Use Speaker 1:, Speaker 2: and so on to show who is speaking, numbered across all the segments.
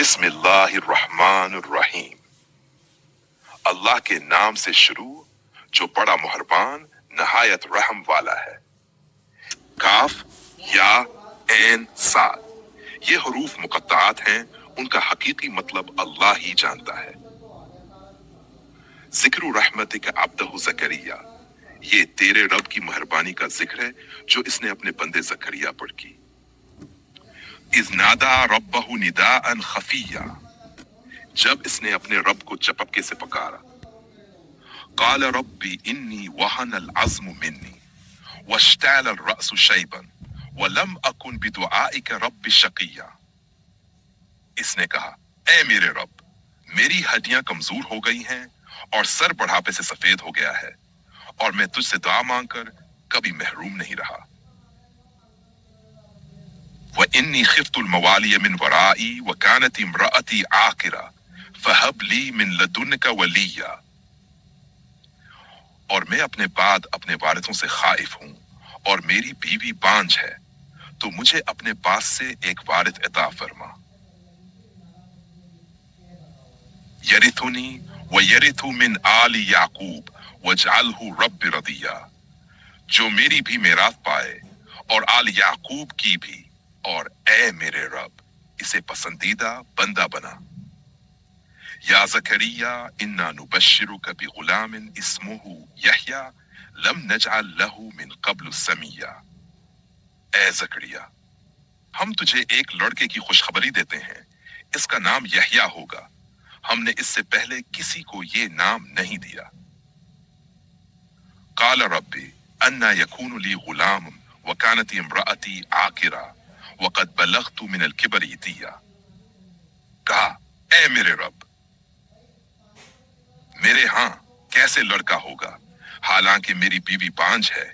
Speaker 1: بسم اللہ الرحمن الرحیم، اللہ کے نام سے شروع جو بڑا مہربان نہایت رحم والا ہے۔ کاف یا عین صاد، یہ حروف مقطعات ہیں، ان کا حقیقی مطلب اللہ ہی جانتا ہے۔ ذکر رحمتک عبدہ زکریا، یہ تیرے رب کی مہربانی کا ذکر ہے جو اس نے اپنے بندے زکریا پر کی۔ اذ نادا ربہ نداء خفیا، جب اس نے اپنے رب کو چپکے سے پکارا۔ قال ربی انی وہن العظم منی واشتعل الرأس شیبا ولم اکن بدعائک رب شقیا، اس نے کہا اے میرے رب، میری ہڈیاں کمزور ہو گئی ہیں اور سر بڑھاپے سے سفید ہو گیا ہے، اور میں تجھ سے دعا مانگ کر کبھی محروم نہیں رہا۔ وَإِنِّي خِفْتُ الْمَوَالِيَ مِنْ وَرَائِي وَكَانَتِ امْرَأَتِي عَاقِرًا فَهَبْ لِي مِنْ لَدُنْكَ وَلِيًّا، اور میں اپنے بعد اپنے وارثوں سے خائف ہوں اور میری بیوی بانجھ ہے، تو مجھے اپنے پاس سے ایک وارث عطا فرما۔ یرثنی ویرث من آل یعقوب واجعلہ رب رضیا، جو میری بھی میراث پائے اور آل یعقوب کی بھی، اور اے میرے رب اسے پسندیدہ بندہ بنا۔ یا زکریا انا نبشرک بغلام اسمہ یحییٰ لم نجعل لہ من قبل سمیا، اے زکریا ہم تجھے ایک لڑکے کی خوشخبری دیتے ہیں، اس کا نام یحییٰ ہوگا، ہم نے اس سے پہلے کسی کو یہ نام نہیں دیا۔ قال ربی انا یکون لی غلام وکانت امرأتی عاقرا وقد بلغت من الکبر عتیا، کہا اے میرے رب، میرے ہاں کیسے لڑکا ہوگا حالانکہ میری بیوی بانجھ ہے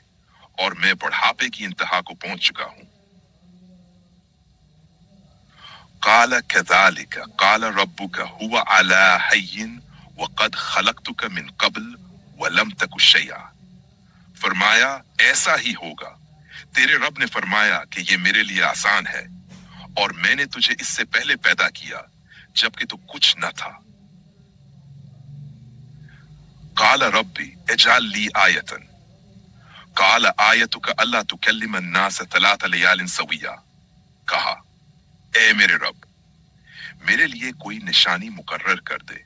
Speaker 1: اور میں بڑھاپے کی انتہا کو پہنچ چکا ہوں۔ قال كذلك قال ربك هو على حي وقد خلقتك من قبل ولم تك شيئا، فرمایا ایسا ہی ہوگا، تیرے رب نے فرمایا کہ یہ میرے لیے آسان ہے، اور میں نے تجھے اس سے پہلے پیدا کیا جبکہ تو کچھ نہ تھا۔ قال ربی اجعل لی آیۃ، قال آیتک الا تکلم الناس 3 لیال سویا، کہا اے میرے رب میرے لیے کوئی نشانی مقرر کر دے۔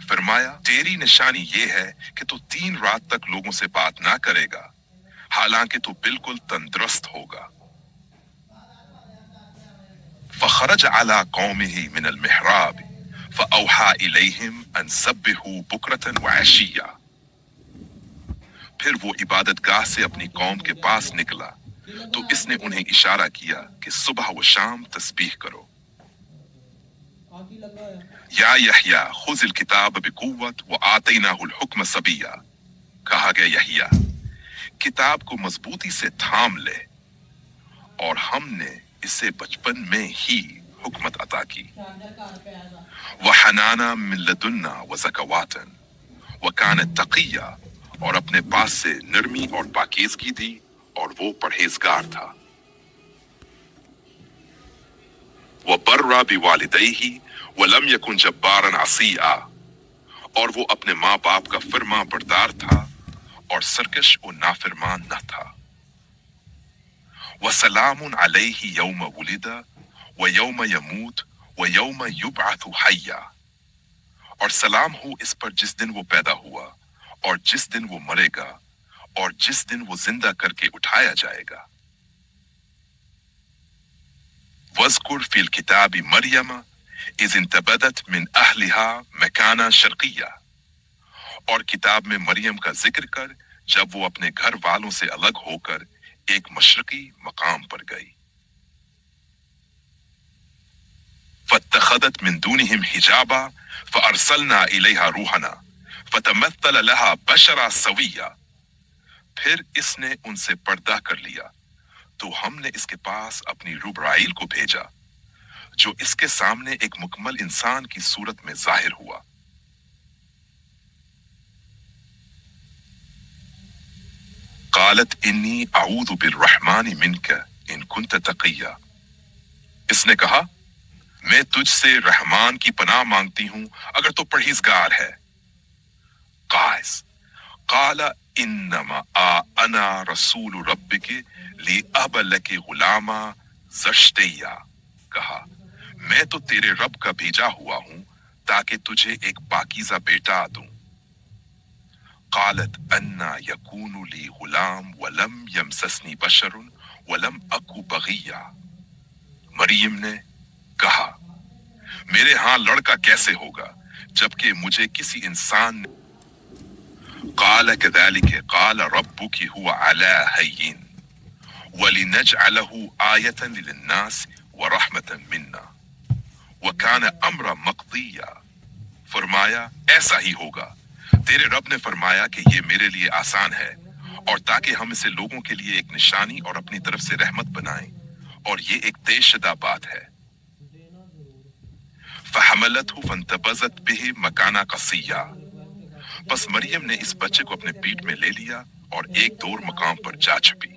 Speaker 1: فرمایا تیری نشانی یہ ہے کہ تو 3 رات تک لوگوں سے بات نہ کرے گا حالانکہ تو بالکل تندرست ہوگا۔ فخرج على قومه من المحراب فأوحى إليهم أن سبحوا بكرة وعشيا، پھر وہ عبادت گاہ سے اپنی قوم کے پاس نکلا تو اس نے انہیں اشارہ کیا کہ صبح و شام تسبیح کرو۔ یا یحییٰ خذ الکتاب بقوت وآتیناہ الحکم صبیا، کہا گیا یحییٰ کتاب کو مضبوطی سے تھام لے، اور ہم نے اسے بچپن میں ہی حکمت عطا کی۔ وحنانا من لدنا وزکواتا وکانت تقیا، اور اپنے پاس سے نرمی اور پاکیزگی دی اور وہ پرہیزگار تھا۔ وَبَرَّ بِوَالِدَيْهِ وَلَمْ يَكُنْ جَبَّارًا عَصِيًّا، اور وہ اپنے ماں باپ کا فرما بردار تھا اور سرکش و نافرمان نہ تھا۔ وَسَلَامٌ عَلَيْهِ يَوْمَ وُلِدَ وَيَوْمَ يَمُوتُ وَيَوْمَ يُبْعَثُ حَيًّا، اور سلام ہو اس پر جس دن وہ پیدا ہوا اور جس دن وہ مرے گا اور جس دن وہ زندہ کر کے اٹھایا جائے گا۔ وَاذْكُرْ فِي الْكِتَابِ مَرْيَمَ إِذِ انْتَبَذَتْ مِنْ أَهْلِهَا مَكَانًا شَرْقِيًّا، اور کتاب میں مریم کا ذکر کر جب وہ اپنے گھر والوں سے الگ ہو کر ایک مشرقی مقام پر گئی۔ فَاتَّخَذَتْ مِن دُونِهِمْ حِجَابًا فَأَرْسَلْنَا إِلَيْهَا رُوحَنَا فَتَمَثَّلَ لَهَا بَشَرًا سَوِيًّا، پھر اس نے ان سے پردہ کر لیا تو ہم نے اس کے پاس اپنی روح رائیل کو بھیجا جو اس کے سامنے ایک مکمل انسان کی صورت میں ظاہر ہوا۔ قالت انی اعوذ بالرحمن منک ان کنت تقیا، اس نے کہا میں تجھ سے رحمان کی پناہ مانگتی ہوں اگر تو پرہیزگار ہے۔ قائس قال انما انا رسول ربک لأہب لک غلاما زشتیا، کہا میں تو تیرے رب کا بھیجا ہوا ہوں تاکہ تجھے ایک پاکیزہ بیٹا دوں۔ قالت انا یکون لی غلام ولم یمسسنی بشر ولم اکو بغیا، مریم نے کہا میرے ہاں لڑکا کیسے ہوگا جبکہ مجھے کسی انسان نے۔ قال كذلك قال ربك هو على هين ولنجعله آية للناس ورحمة منا وكان امرا مقضيا، فرمایا ایسا ہی ہوگا، تیرے رب نے فرمایا کہ یہ میرے لیے آسان ہے اور تاکہ ہم اسے لوگوں کے لیے ایک نشانی اور اپنی طرف سے رحمت بنائیں، اور یہ ایک طے شدہ بات ہے۔ فحملته فانتبذت به مكانا قصيا، پس مریم نے اس بچے کو اپنے پیٹ میں لے لیا اور ایک دور مقام پر جا چھپی۔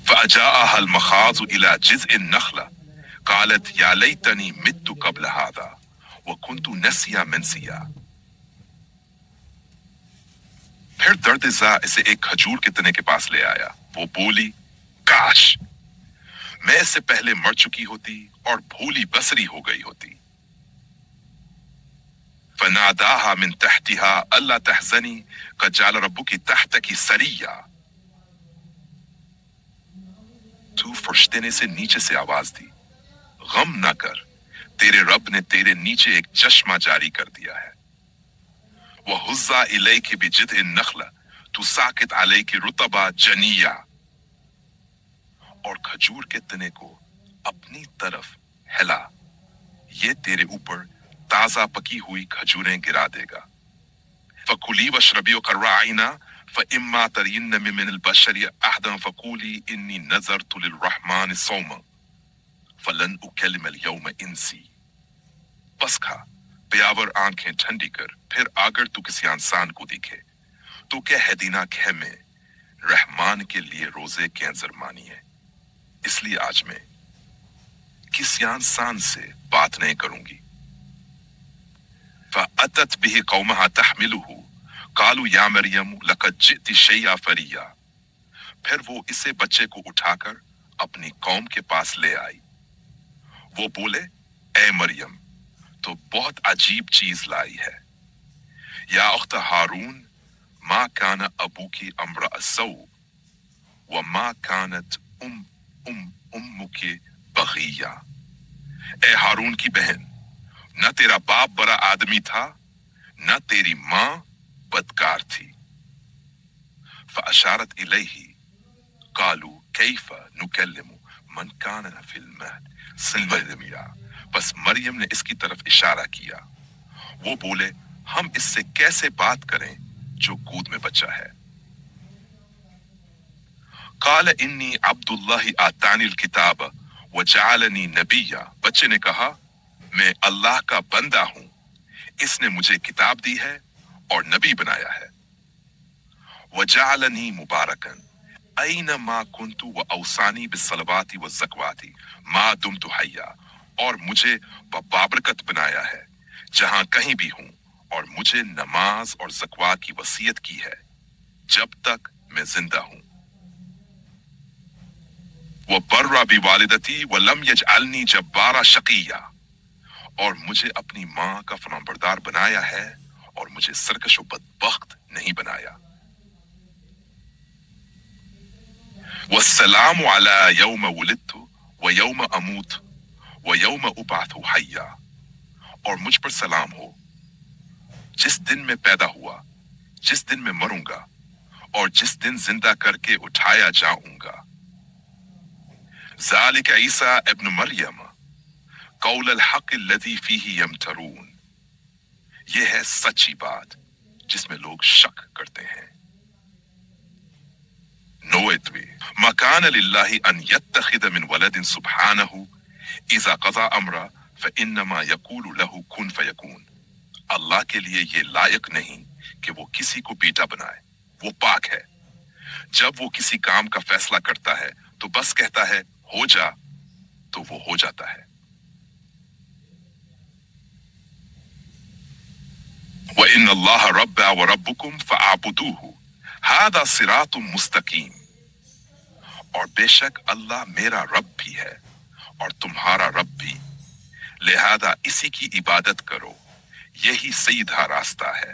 Speaker 1: فأجاءها المخاض إلى جذع النخلة قالت يا ليتني مت قبل هذا وكنت نسيا منسيا، پھر درد زا اسے ایک کھجور کے تنے کے پاس لے آیا، وہ بولی کاش میں اس سے پہلے مر چکی ہوتی اور بھولی بسری ہو گئی ہوتی۔ فناداها من تحتها الا تحزني قد جعل ربك تحتك سريا، تو فرشتے نے سے نیچے سے آواز دی غم نہ کر، تیرے رب نے تیرے نیچے ایک چشمہ جاری کر دیا ہے۔ وَهُزَّا إِلَيْكِ بِجِذْعِ النَّخْلَةِ تُسَاقِطْ عَلَيْكِ رُطَبًا جَنِيًّا، اور کھجور کے تنے کو اپنی طرف ہلا، یہ تیرے اوپر تازہ پکی ہوئی کھجوریں گرا دے گا۔ فَكُلِي وَاشْرَبِي وَقَرِّ عَيْنًا فَإِمَّا تَرَيِنَّ مِنَ الْبَشَرِ أَحَدًا فَقُولِي إِنِّي نَذَرْتُ لِلرَّحْمَنِ صَوْمًا فَلَنْ أُكَلِّمَ الْيَوْمَ إِنسِي، پس کھا پیاور آنکھیں ٹھنڈی کر، پھر اگر تو کسی انسان کو دیکھے تو کہہ دینا کہ میں رحمان کے لیے روزے کی انظرمانی ہے، اس لیے آج میں کسی انسان سے بات نہیں کروں گی۔ فَأَتَتْ بِهِ قَوْمَهَا تَحْمِلُهُ قَالُوا يَا مَرْيَمُ لَقَدْ جِئْتِ شَيْئًا فَرِيًّا، پھر وہ اسے بچے کو اٹھا کر اپنی قوم کے پاس لے آئی، وہ بولے اے مریم تو بہت عجیب چیز لائی ہے۔ یا اخت ہارون ما کان ابوکی امرأ سوء وما کانت امک بغیہ، اے ہارون کی بہن نہ تیرا باپ برا آدمی تھا نہ تیری ماں بدکار تھی۔ فاشارت الیہ قالوا کیف نکلم من کان فی المہد صبیا، بس مریم نے اس کی طرف اشارہ کیا، وہ بولے ہم اس سے کیسے بات کریں جو گود میں بچہ ہے۔ قال انی عبد اللہ آتانی الکتاب وجعلنی نبیا، بچے نے کہا میں اللہ کا بندہ ہوں، اس نے مجھے کتاب دی ہے اور نبی بنایا ہے۔ وجعلنی مبارکا اینما کنت واوصانی بالصلوات والزکوات ما دمت حیا، اور مجھے بابرکت بنایا ہے جہاں کہیں بھی ہوں، اور مجھے نماز اور زکوٰۃ کی وصیت کی ہے جب تک میں زندہ ہوں۔ وَبَرَّ بِوَالِدَتِي وَلَمْ يَجْعَلْنِي جَبَّارًا شَقِيًّا، اور مجھے اپنی ماں کا فرمانبردار بنایا ہے اور مجھے سرکش و بدبخت نہیں بنایا۔ وَالسَّلَامُ عَلَى يَوْمَ وُلِدتُّ وَيَوْمَ أَمُوتُ وَيَوْمَ أُبْعَثُ حَيًّا، اور مجھ پر سلام ہو جس دن میں پیدا ہوا، جس دن میں مروں گا، اور جس دن زندہ کر کے اٹھایا جاؤں گا۔ ذالک عیسیٰ ابن مریم قول الحق الذی فیہ یمترون، یہ ہے سچی بات جس میں لوگ شک کرتے ہیں۔ نوئتوی ما کان للہ ان یتخذ من ولد سبحانہ اذا قضى امرا فانما یقول له کن فیکون، اللہ کے لیے یہ لائق نہیں کہ وہ کسی کو بیٹا بنائے، وہ پاک ہے، جب وہ کسی کام کا فیصلہ کرتا ہے تو بس کہتا ہے ہو جا تو وہ ہو جاتا ہے۔ وَإِنَّ اللَّهَ رَبَّا وَرَبُّكُمْ فَاعْبُدُوهُ هَذَا صِرَاطٌ مُسْتَقِيمٌ، اور بے شک اللہ میرا رب بھی ہے اور تمہارا رب بھی، لہذا اسی کی عبادت کرو، یہی سیدھا راستہ ہے۔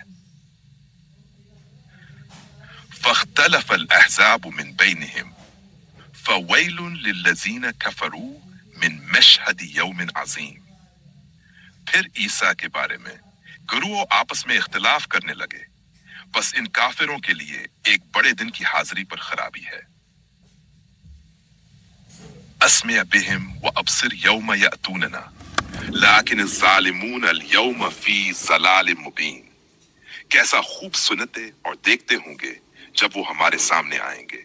Speaker 1: فَاخْتَلَفَ الْأَحْزَابُ مِنْ بَيْنِهِمْ فَوَيْلٌ لِلَّذِينَ كَفَرُوا مِنْ مَشْهَدِ يَوْمٍ عَظِيمٍ، پھر عیسیٰ کے بارے میں گروہ آپس میں اختلاف کرنے لگے، بس ان کافروں کے لیے ایک بڑے دن کی حاضری پر خرابی ہے۔ اسمع بہم وابصر یوم یأتوننا لیکن الظالمون اليوم فی ضلال مبین، کیسا خوب سنتے اور دیکھتے ہوں گے جب وہ ہمارے سامنے آئیں گے،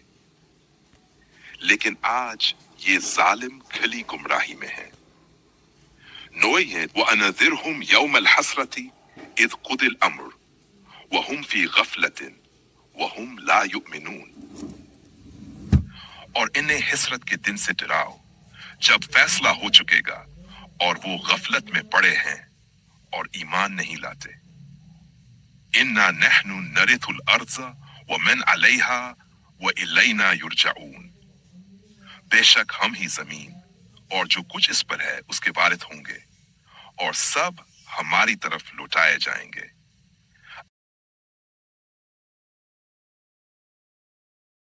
Speaker 1: لیکن آج یہ ظالم کھلی گمراہی میں ہیں۔ نوئیت وَأَنَذِرْهُمْ يَوْمَ الْحَسْرَةِ اِذْ قُضِى الْأَمْرُ وَهُمْ فِي غَفْلَةٍ وَهُمْ لَا يُؤْمِنُونَ، اور انہیں حسرت کے دن سے ڈراؤ جب فیصلہ ہو چکے گا اور وہ غفلت میں پڑے ہیں اور ایمان نہیں لاتے۔ اِنَّا نَحْنُ نَرِثُ الْأَرْضَ وَمَنْ عَلَيْهَا وَإِلَيْنَا يُرْجَعُونَ، بے شک ہم ہی زمین اور جو کچھ اس پر ہے اس کے وارث ہوں گے، اور سب ہماری طرف لوٹائے جائیں گے۔